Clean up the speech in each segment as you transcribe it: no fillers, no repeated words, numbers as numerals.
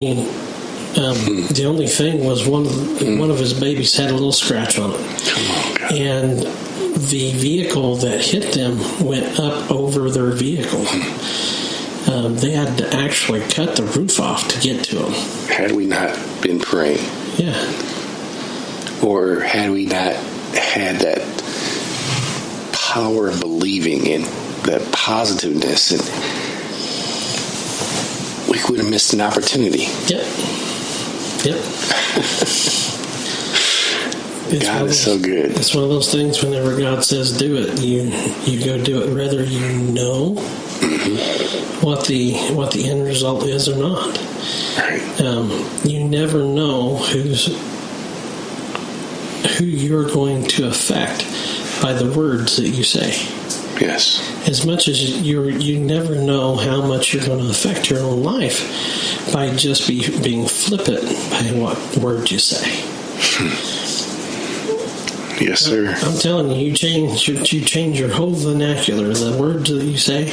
The only thing was one of his babies had a little scratch on it. Come on, God. And the vehicle that hit them went up over their vehicle. They had to actually cut the roof off to get to them. Had we not been praying. Yeah. Or had we not had that power of believing and that positiveness, and we would have missed an opportunity. Yep. God is so good. It's one of those things. Whenever God says do it, you go do it, whether you know what the end result is or not. Right. You never know who you're going to affect by the words that you say. Yes. As much as you never know how much you're going to affect your own life by just being flippant by what word you say. Yes, sir. I'm telling you, you change your whole vernacular, the words that you say,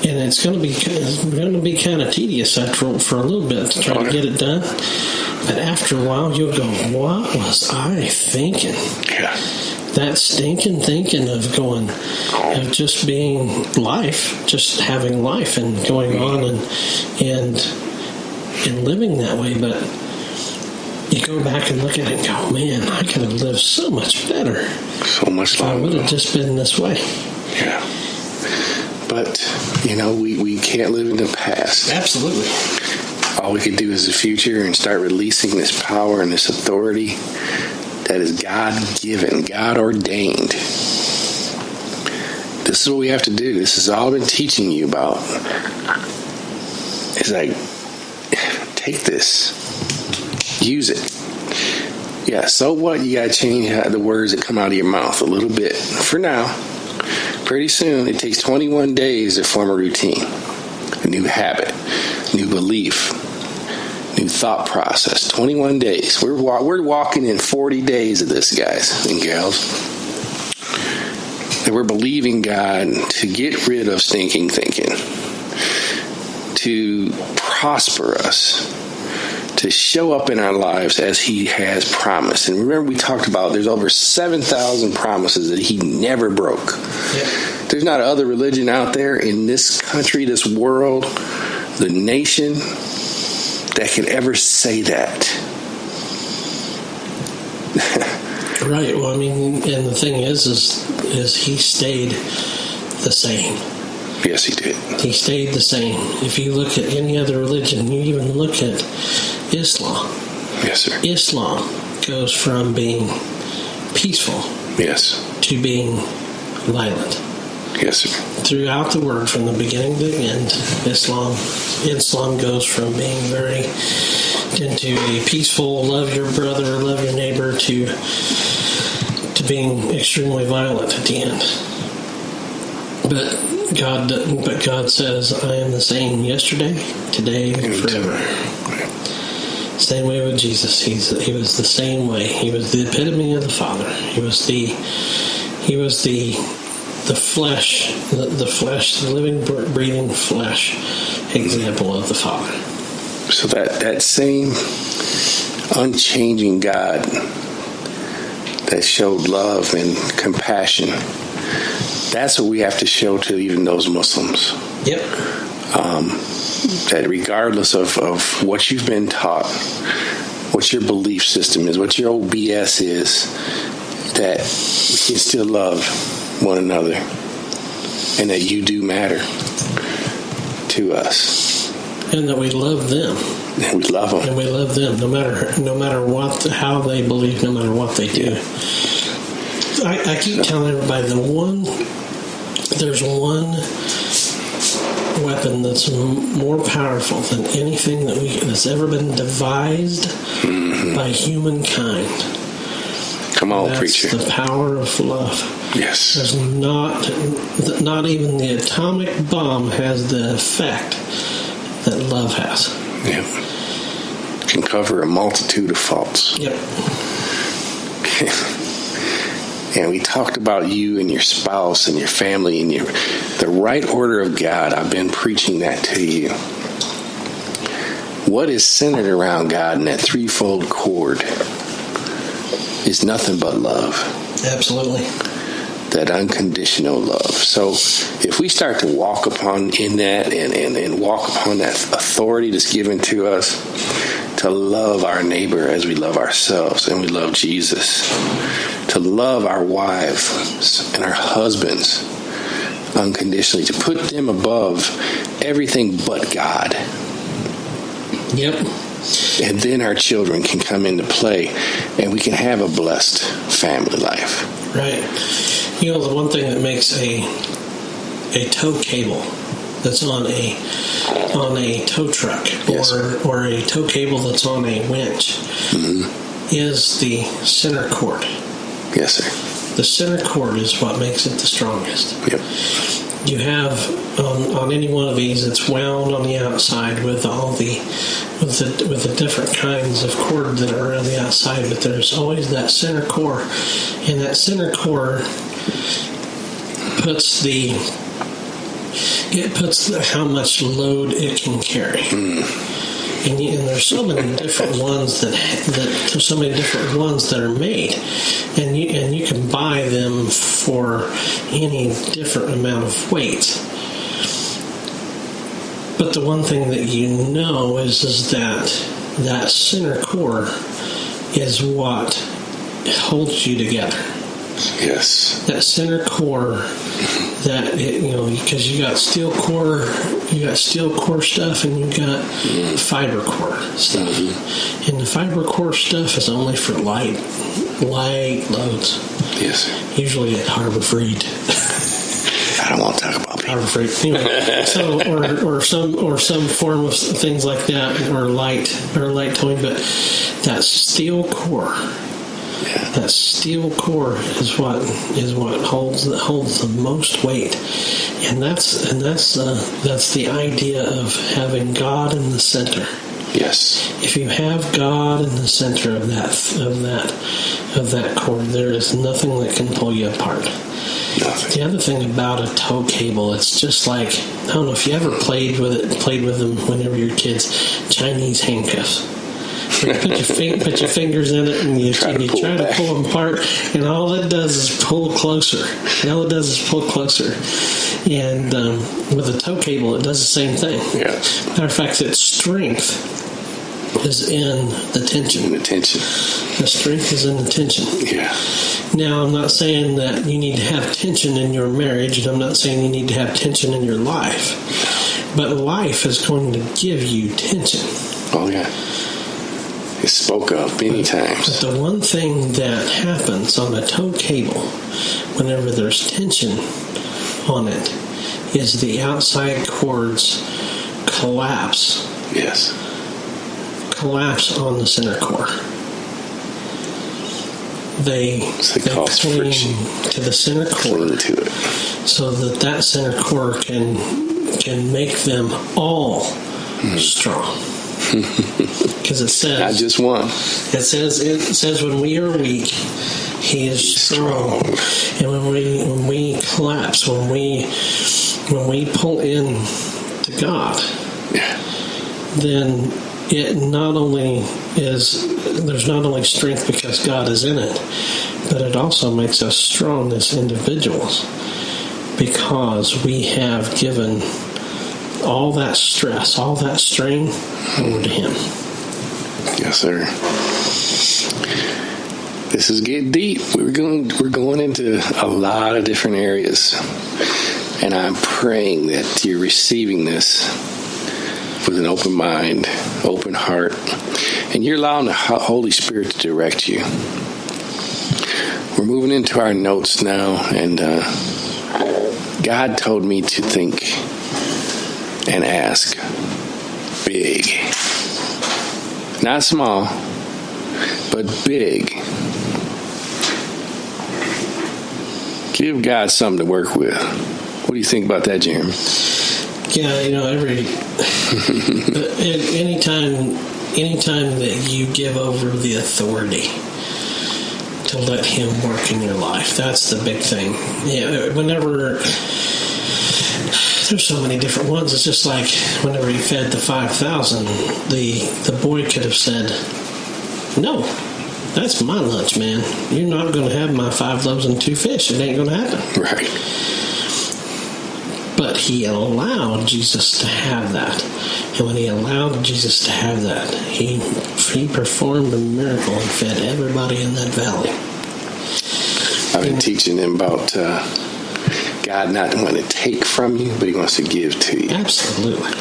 and it's going to be kind of tedious for a little bit to try to get it done. But after a while, you'll go, "What was I thinking?" Yeah. That stinking thinking of just being life, just having life and going on and living that way. But you go back and look at it and go, "Man, I could have lived so much better. So much I longer. would have just been this way." Yeah. But, we can't live in the past. Absolutely. All we can do is the future and start releasing this power and this authority that is God-given, God-ordained. This is what we have to do. This has all I've been teaching you about. It's like, take this. Use it. Yeah, so what? You got to change the words that come out of your mouth a little bit. For now. Pretty soon, it takes 21 days to form a routine. A new habit. New belief. New thought process. 21 days. We're walking in 40 days of this, guys and gals. And we're believing God to get rid of stinking thinking, to prosper us, to show up in our lives as He has promised. And remember, we talked about there's over 7,000 promises that He never broke. Yep. There's not another religion out there in this country, this world, the nation, that could ever say that. Right. Well, and the thing is He stayed the same. Yes, He did. He stayed the same. If you look at any other religion, you even look at Islam. Yes, sir. Islam goes from being peaceful Yes. to being violent. Yes, sir. Throughout the word, from the beginning to the end, Islam goes from being very into a peaceful, love your brother, love your neighbor, to being extremely violent at the end. But God says, "I am the same yesterday, today, and forever." Same way with Jesus. He was the same way. He was the epitome of the Father. He was the flesh, the living, breathing flesh example of the Father. So that same unchanging God that showed love and compassion, that's what we have to show to even those Muslims. Yep. That regardless of what you've been taught, what your belief system is, what your old BS is, that we can still love one another, and that you do matter to us, and that we love them, and we love them, no matter what, how they believe, no matter what they do. I keep telling everybody there's one weapon that's more powerful than anything that's ever been devised by humankind. Come on, That's preacher. The power of love. Yes. There's not even the atomic bomb has the effect that love has. Yeah. Can cover a multitude of faults. Yep. And we talked about you and your spouse and your family and the right order of God. I've been preaching that to you. what is centered around God in that threefold cord is nothing but love. Absolutely. That unconditional love. So if we start to walk upon in that and walk upon that authority that's given to us to love our neighbor as we love ourselves and we love Jesus, to love our wives and our husbands unconditionally, to put them above everything but God. Yep. And then our children can come into play and we can have a blessed family life. Right. You know, the one thing that makes a tow cable that's on a tow truck, yes, or a tow cable that's on a winch, is the center cord. Yes, sir. The center cord is what makes it the strongest. Yep. You have on any one of these, it's wound on the outside with the different kinds of cord that are around the outside, but there's always that center core, and that center core puts how much load it can carry. And there's so many different ones that are made, and you can buy them for any different amount of weight. But the one thing that you know is that center core is what holds you together. Yes. That center core, because you got steel core stuff, and you got fiber core stuff. Mm-hmm. And the fiber core stuff is only for light loads. Yes. Usually at Harbor Freight. I don't want to talk about people. Harbor Freight. Anyway, so or some form of things like that, or light towing, but that steel core. Yeah. That steel core is what holds the most weight, and that's the idea of having God in the center. Yes. If you have God in the center of that cord, there is nothing that can pull you apart. Nothing. The other thing about a tow cable, it's just like, I don't know if you ever played with them whenever you were kids, Chinese handcuffs. You put your fingers in it, and you try to pull them apart, and all it does is pull closer. And with a tow cable, it does the same thing. Yeah. Matter of fact, its strength is in the tension. The strength is in the tension. Yeah. Now, I'm not saying that you need to have tension in your marriage, and I'm not saying you need to have tension in your life. But life is going to give you tension. Oh, yeah. It's spoke of many times. But the one thing that happens on a tow cable, whenever there's tension on it, is the outside cords collapse. Yes. Collapse on the center core. They cling to the center core, to it, so that center core can make them all strong. Because it says, not just one. It says when we are weak, He is strong. And when we collapse, when we pull in to God, then there's not only strength because God is in it, but it also makes us strong as individuals because we have given all that stress, all that strain over to Him. Yes, sir. This is getting deep. We're going into a lot of different areas, and I'm praying that you're receiving this with an open mind, open heart, and you're allowing the Holy Spirit to direct you. We're moving into our notes now, and God told me to think and ask big. Not small, but big. Give God something to work with. What do you think about that, Jeremy? Yeah, anytime that you give over the authority to let Him work in your life, that's the big thing. Yeah, whenever There's so many different ones. It's just like whenever he fed the 5,000, the boy could have said, "No, that's my lunch, man. You're not going to have my 5 loaves and 2 fish. It ain't going to happen." Right. But he allowed Jesus to have that. And when he allowed Jesus to have that, he performed a miracle and fed everybody in that valley. I've been teaching them about God not wanting to take from you, but he wants to give to you. Absolutely.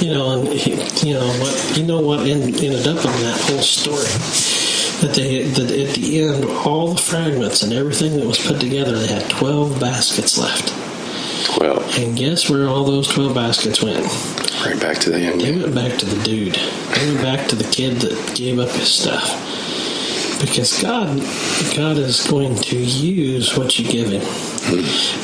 You know what ended up in that whole story? That at the end, all the fragments and everything that was put together, they had 12 baskets left. 12. And guess where all those 12 baskets went? Right back to the young They man. went back to the dude. They went back to the kid that gave up his stuff. Because God is going to use what you give him.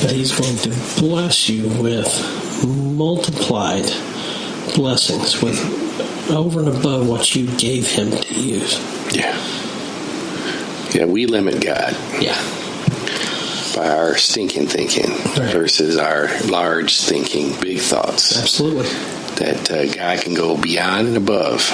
But he's going to bless you with multiplied blessings, with over and above what you gave him to use. Yeah. Yeah, we limit God. Yeah. By our stinking thinking versus our large thinking, big thoughts. Absolutely. That God can go beyond and above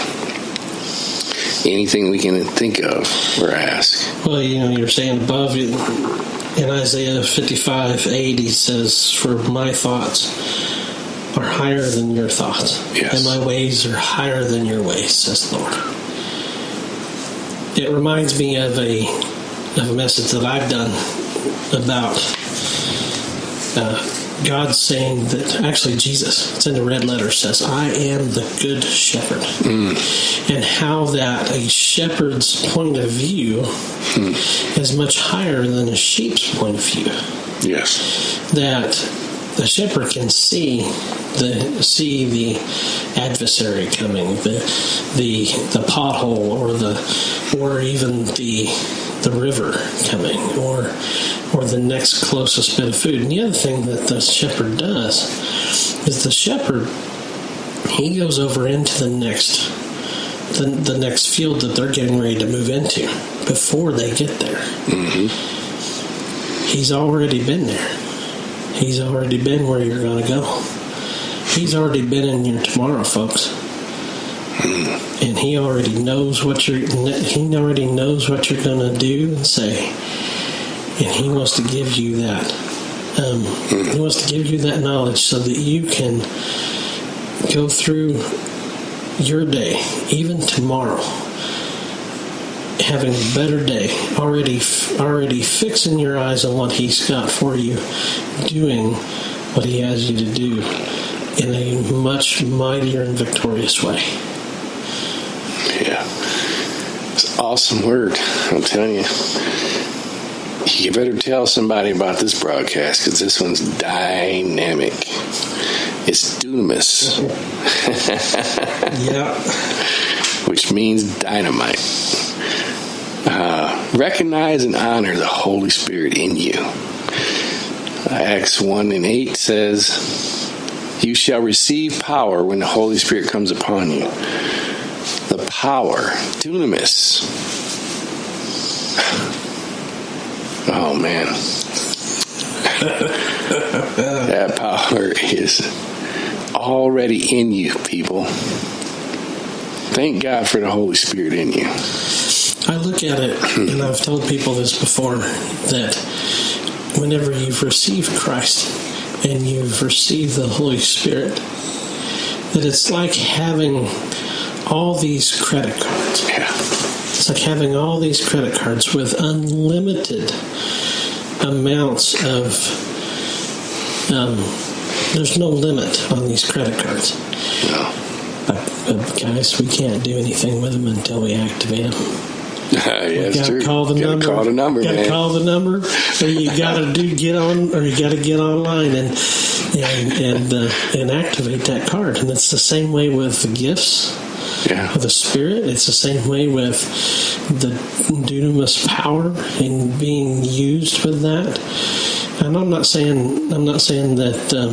anything we can think of or ask. Well, you're saying above. In Isaiah 55:8, he says, "For my thoughts are higher than your thoughts, Yes. and my ways are higher than your ways," says the Lord. It reminds me of a message that I've done about God saying that, actually Jesus, it's in the red letter, says, "I am the good shepherd." And how that a shepherd's point of view is much higher than a sheep's point of view. Yes. That The shepherd can see the adversary coming, the pothole, or even the river coming, or the next closest bit of food. And the other thing that the shepherd does is he goes over into the next field that they're getting ready to move into before they get there. He's already been there. He's already been where you're going to go. He's already been in your tomorrow, folks. And he already knows what you're going to do and say. And he wants to give you that. He wants to give you that knowledge so that you can go through your day, even tomorrow, having a better day, already fixing your eyes on what he's got for you, doing what he has you to do in a much mightier and victorious way. Yeah. It's an awesome word, I'm telling you. You better tell somebody about this broadcast, because this one's dynamic. It's dunamis. Yeah. Which means dynamite. Recognize and honor the Holy Spirit in you. Acts 1:8 says, "You shall receive power when the Holy Spirit comes upon you." The power, dunamis. Oh man. That power is already in you, people. Thank God for the Holy Spirit in you. I look at it, and I've told people this before, that whenever you've received Christ and you've received the Holy Spirit, that it's like having all these credit cards. Yeah. It's like having all these credit cards with unlimited amounts of... there's no limit on these credit cards. No. But guys, we can't do anything with them until we activate them. Yeah, it's true. Call the number. Call the number, man. Gotta call the number, or you gotta get online and activate that card. And it's the same way with the gifts. Yeah. Of the Spirit. It's the same way with the dunamis power and being used with that. And I'm not saying that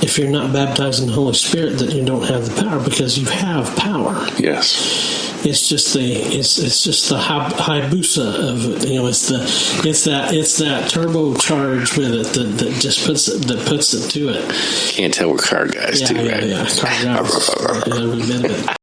if you're not baptized in the Holy Spirit, that you don't have the power, because you have power. Yes. It's just the Hayabusa of it. It's that turbocharge with it that just puts it to it. Can't tell we're car guys too, right? Yeah, car guys. Every bit of it.